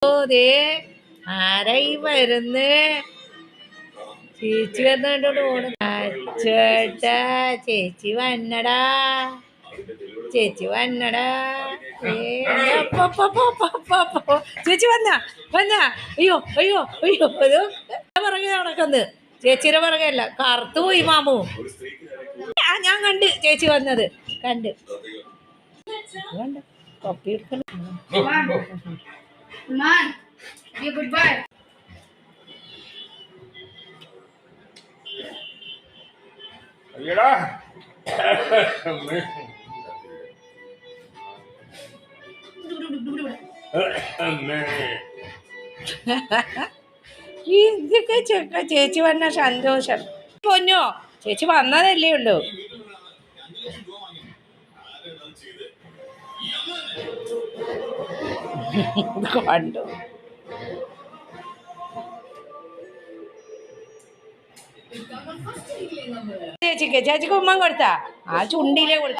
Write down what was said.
ദേ ആരായി വരുന്ന്? ചേച്ചി വന്നോണ്ട് പോണ്. ചേട്ടാ ചേച്ചി വന്നടാ, ചേച്ചി വന്നടാ. ചേച്ചി വന്ന വന്ന. അയ്യോ അയ്യോ അയ്യോ പിറകെ നടക്കുന്നു. ചേച്ചിയുടെ പിറകെയല്ല, കറുത്തു പോയി മാമു. ഞാൻ കണ്ട് ചേച്ചി വന്നത് കണ്ട് കണ്ട് കൊപ്പി എടുക്കണം. ഇതൊക്കെ ചേച്ചി വന്ന സന്തോഷം. പൊന്നോ ചേച്ചി വന്നതല്ലേ ഉള്ളൂ. കണ്ടു ചേച്ചിക്ക് ഉമ്മ കൊടുത്താ ആ ചുണ്ടിയിലെ കൊടുത്ത.